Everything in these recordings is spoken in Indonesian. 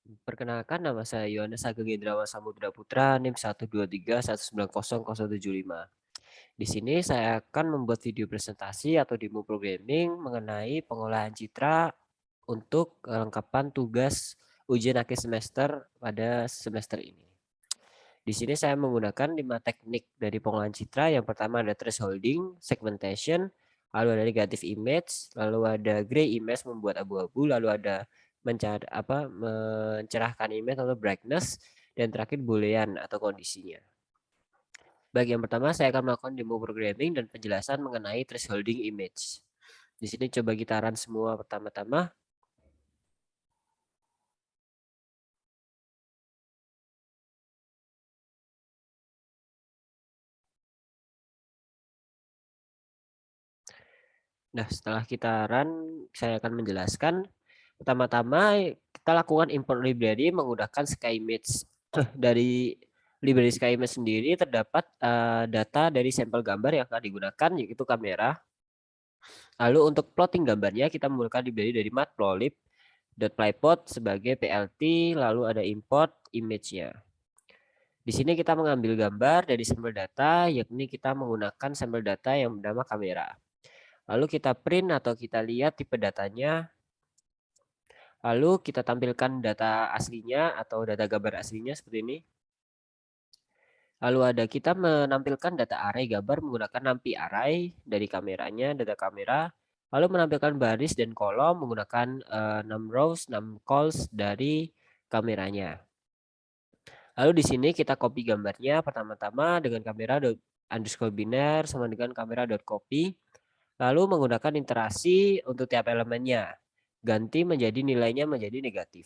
Perkenalkan, nama saya Yohanes Ageng Indrawan Samudra Putra, NIM 123190075. Di sini saya akan membuat video presentasi atau demo programming mengenai pengolahan citra untuk kelengkapan tugas ujian akhir semester pada semester ini. Di sini saya menggunakan 5 teknik dari pengolahan citra. Yang pertama ada thresholding, segmentation, lalu ada negative image, lalu ada gray image membuat abu-abu, lalu ada mencerahkan image atau brightness, dan terakhir boolean atau kondisinya. Baik, yang pertama saya akan melakukan demo programming dan penjelasan mengenai thresholding image. Di sini coba kita run semua pertama-tama. Nah, setelah kita run, saya akan menjelaskan. Pertama-tama, kita lakukan import library menggunakan SkyImage. Dari library SkyImage sendiri terdapat data dari sampel gambar yang akan digunakan, yaitu kamera. Lalu untuk plotting gambarnya, kita menggunakan library dari matplotlib.plyplot sebagai PLT, lalu ada import image-nya. Di sini kita mengambil gambar dari sampel data, yakni kita menggunakan sampel data yang bernama kamera. Lalu kita print atau kita lihat tipe datanya. Lalu kita tampilkan data aslinya atau data gambar aslinya seperti ini. Lalu ada kita menampilkan data array gambar menggunakan numpy array dari kameranya, data kamera. Lalu menampilkan baris dan kolom menggunakan num rows, num calls dari kameranya. Lalu di sini kita copy gambarnya pertama-tama dengan kamera underscore biner sama dengan kamera copy. Lalu menggunakan iterasi untuk tiap elemennya. Ganti menjadi nilainya menjadi negatif.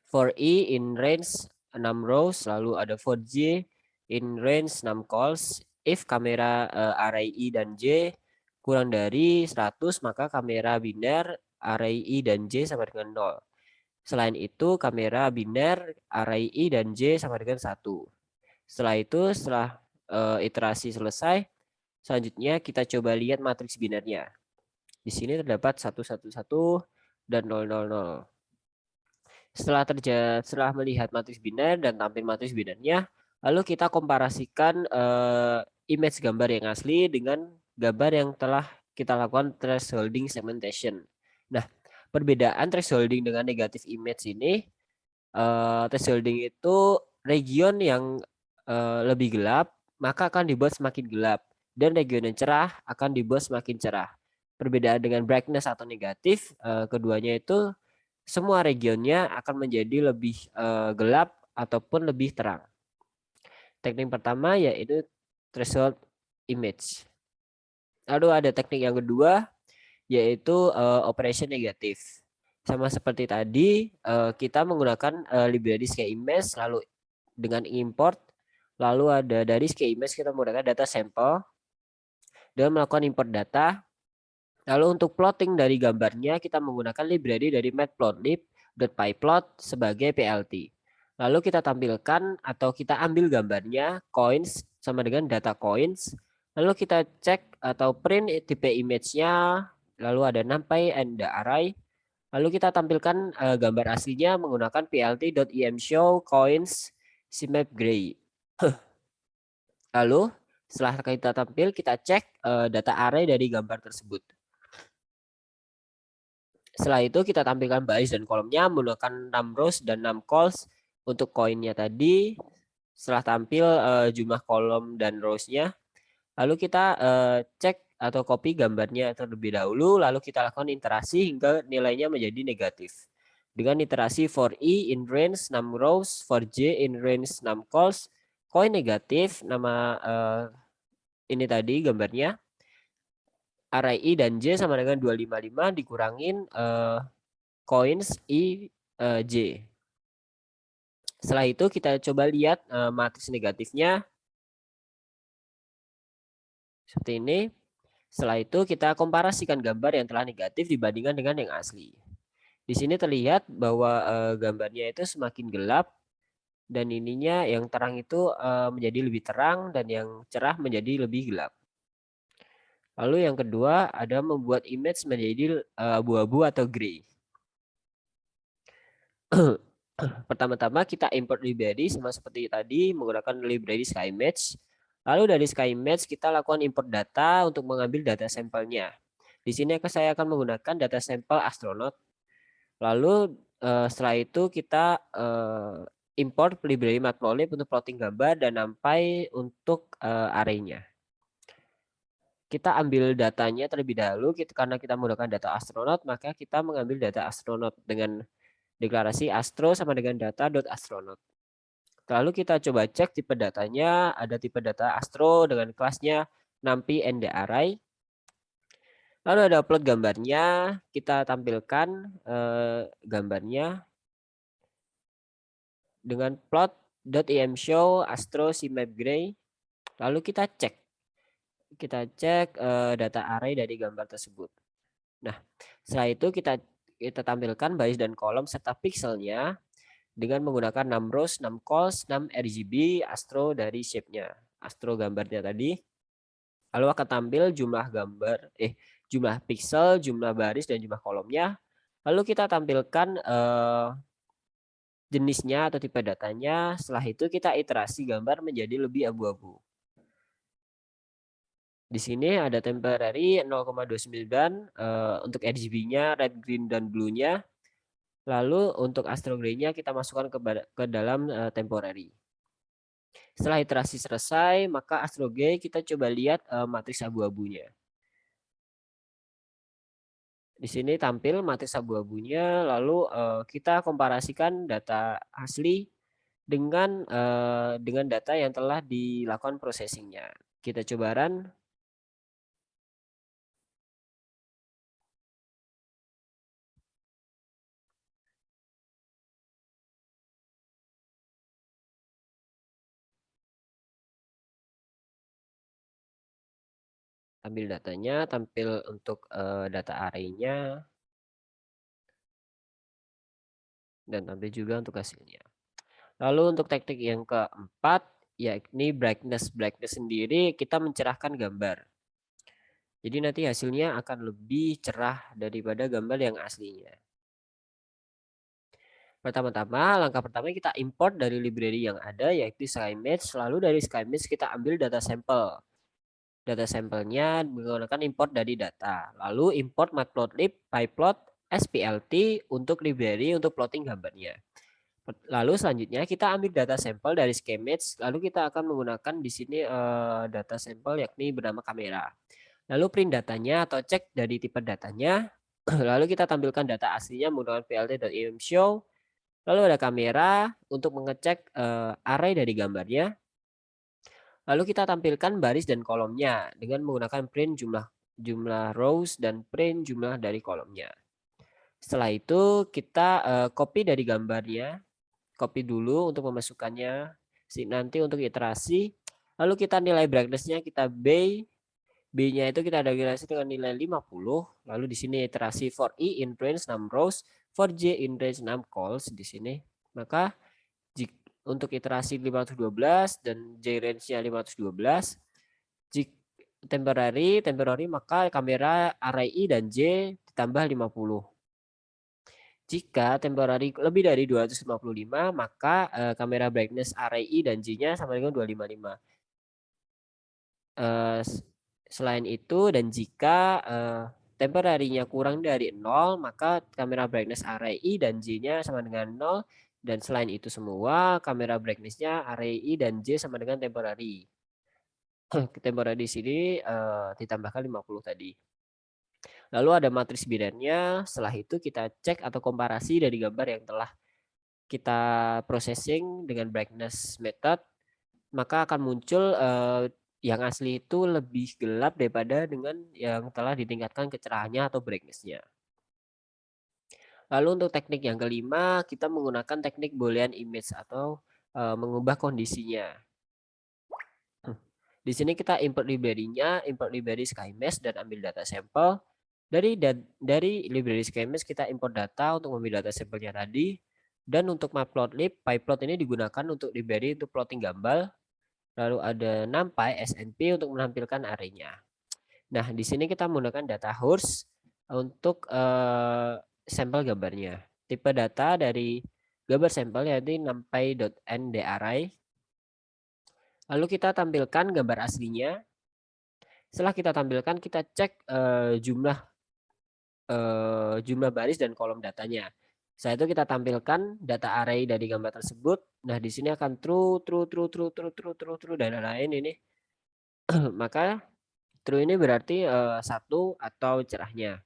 For I in range 6 rows, lalu ada for J in range 6 calls. If kamera array I dan J kurang dari 100, maka kamera biner array I dan J sama dengan 0. Selain itu, kamera biner array I dan J sama dengan 1. Setelah itu, setelah iterasi selesai, selanjutnya kita coba lihat matriks binernya. Di sini terdapat 111 dan 000. Setelah melihat matriks biner dan tampil matriks binernya, lalu kita komparasikan image gambar yang asli dengan gambar yang telah kita lakukan thresholding segmentation. Nah, perbedaan thresholding dengan negative image ini, thresholding itu region yang lebih gelap maka akan dibuat semakin gelap, dan region yang cerah akan dibuat semakin cerah. Perbedaan dengan brightness atau negatif, keduanya itu semua regionnya akan menjadi lebih gelap ataupun lebih terang. Teknik pertama yaitu threshold image. Lalu ada teknik yang kedua yaitu operation negatif. Sama seperti tadi, kita menggunakan library SkyImage lalu dengan import, lalu ada dari SkyImage kita menggunakan data sampel dan melakukan import data. Lalu untuk plotting dari gambarnya kita menggunakan library dari matplotlib.pyplot sebagai PLT. Lalu kita tampilkan atau kita ambil gambarnya coins sama dengan data coins. Lalu kita cek atau print tipe image-nya. Lalu ada numpy and the array. Lalu kita tampilkan gambar aslinya menggunakan plt.emShow coins CMap gray. Lalu setelah kita tampil, kita cek data array dari gambar tersebut. Setelah itu kita tampilkan baris dan kolomnya menggunakan 6 rows dan 6 calls untuk koinnya tadi. Setelah tampil jumlah kolom dan rows-nya, lalu kita cek atau copy gambarnya terlebih dahulu, lalu kita lakukan iterasi hingga nilainya menjadi negatif. Dengan iterasi for I in range 6 rows, for J in range 6 calls, koin negatif, nama ini tadi gambarnya, array I dan J sama dengan 255 dikurangin coins I J. Setelah itu kita coba lihat matriks negatifnya seperti ini. Setelah itu kita komparasikan gambar yang telah negatif dibandingkan dengan yang asli. Di sini terlihat bahwa gambarnya itu semakin gelap dan ininya yang terang itu menjadi lebih terang dan yang cerah menjadi lebih gelap. Lalu yang kedua ada membuat image menjadi abu-abu atau gray. Pertama-tama kita import library sama seperti tadi menggunakan library SkyMatch. Lalu dari SkyMatch kita lakukan import data untuk mengambil data sampelnya. Di sini saya akan menggunakan data sampel astronaut. Lalu setelah itu kita import library matplotlib untuk plotting gambar dan NumPy untuk arraynya. Kita ambil datanya terlebih dahulu karena kita menggunakan data astronaut, maka kita mengambil data astronaut dengan deklarasi astro sama dengan data.astronaut. Lalu kita coba cek tipe datanya, ada tipe data astro dengan kelasnya NumPy and the array. Lalu ada upload gambarnya, kita tampilkan gambarnya dengan plot.imshow astro cmap gray. Lalu kita cek data array dari gambar tersebut. Nah, setelah itu kita tampilkan baris dan kolom serta pixelnya dengan menggunakan 6 rows, 6 calls, 6 RGB astro dari shape-nya, astro gambarnya tadi. Lalu akan tampil jumlah jumlah pixel, jumlah baris dan jumlah kolomnya. Lalu kita tampilkan jenisnya atau tipe datanya. Setelah itu kita iterasi gambar menjadi lebih abu-abu. Di sini ada temporary 0,29 untuk RGB-nya, red, green, dan blue-nya. Lalu untuk astro gray-nya kita masukkan ke dalam temporary. Setelah iterasi selesai, maka astro gray kita coba lihat matriks abu-abunya. Di sini tampil matriks abu-abunya, lalu kita komparasikan data asli dengan data yang telah dilakukan processingnya. Kita coba run. Ambil datanya, tampil untuk data array-nya, dan tampil juga untuk hasilnya. Lalu untuk teknik yang keempat, yakni brightness. Brightness sendiri kita mencerahkan gambar. Jadi nanti hasilnya akan lebih cerah daripada gambar yang aslinya. Pertama-tama, langkah pertama kita import dari library yang ada, yaitu SkyMatch. Lalu dari SkyMatch kita ambil data sampel. Data sampelnya menggunakan import dari data. Lalu import matplotlib, pyplot, splt untuk library untuk plotting gambarnya. Lalu selanjutnya kita ambil data sampel dari SkyMatch. Lalu kita akan menggunakan di sini data sampel yakni bernama kamera. Lalu print datanya atau cek dari tipe datanya. Lalu kita tampilkan data aslinya menggunakan plt.imshow. Lalu ada kamera untuk mengecek array dari gambarnya. Lalu kita tampilkan baris dan kolomnya dengan menggunakan print jumlah rows dan print jumlah dari kolomnya. Setelah itu kita copy dari gambarnya, copy dulu untuk memasukkannya. Nanti untuk iterasi, lalu kita nilai brightness-nya kita B-nya itu kita ada relasi dengan nilai 50. Lalu di sini iterasi for I in range 6 rows, for J in range 6 calls di sini. Maka untuk iterasi 512 dan J range-nya 512, jika temporary maka kamera array I dan J ditambah 50. Jika temporary lebih dari 255, maka kamera brightness array I dan J-nya sama dengan 255. Selain itu dan jika temporary-nya kurang dari 0, maka kamera brightness array I dan J-nya sama dengan 0. Dan selain itu semua, kamera brightness-nya array I dan J sama dengan temporary. Temporary di sini ditambahkan 50 tadi. Lalu ada matriks bidannya. Setelah itu kita cek atau komparasi dari gambar yang telah kita processing dengan brightness method, maka akan muncul yang asli itu lebih gelap daripada dengan yang telah ditingkatkan kecerahannya atau brightness-nya. Lalu untuk teknik yang kelima, kita menggunakan teknik Boolean image atau mengubah kondisinya. Di sini kita import library-nya, import library SkyMesh dan ambil data sampel. Dari library SkyMesh kita import data untuk mengambil data sampelnya tadi. Dan untuk matplotlib, pyplot ini digunakan untuk library untuk plotting gambar. Lalu ada NumPy, SNP untuk menampilkan array-nya. Nah, di sini kita menggunakan data source untuk sampel gambarnya. Tipe data dari gambar sampel yaitu numpy.n_array. Lalu kita tampilkan gambar aslinya. Setelah kita tampilkan, kita cek jumlah baris dan kolom datanya. Setelah itu kita tampilkan data array dari gambar tersebut. Nah, di sini akan true, true, true, true, true, true, true, true, dan lain-lain ini. Maka true ini berarti satu atau cerahnya.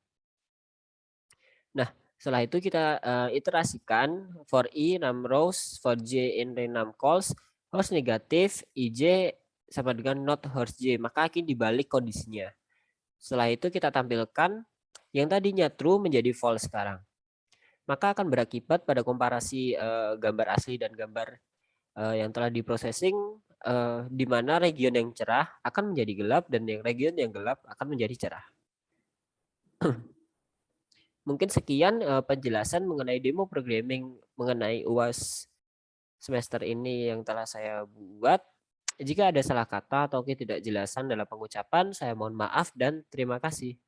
Nah, setelah itu kita iterasikan for i num rows, for j in num calls, horse negatif, ij sama dengan not horse j. Maka akan dibalik kondisinya. Setelah itu kita tampilkan yang tadinya true menjadi false sekarang. Maka akan berakibat pada komparasi gambar asli dan gambar yang telah diprocessing, di mana region yang cerah akan menjadi gelap dan yang region yang gelap akan menjadi cerah. Mungkin sekian penjelasan mengenai demo programming mengenai UAS semester ini yang telah saya buat. Jika ada salah kata atau ketidakjelasan dalam pengucapan, saya mohon maaf dan terima kasih.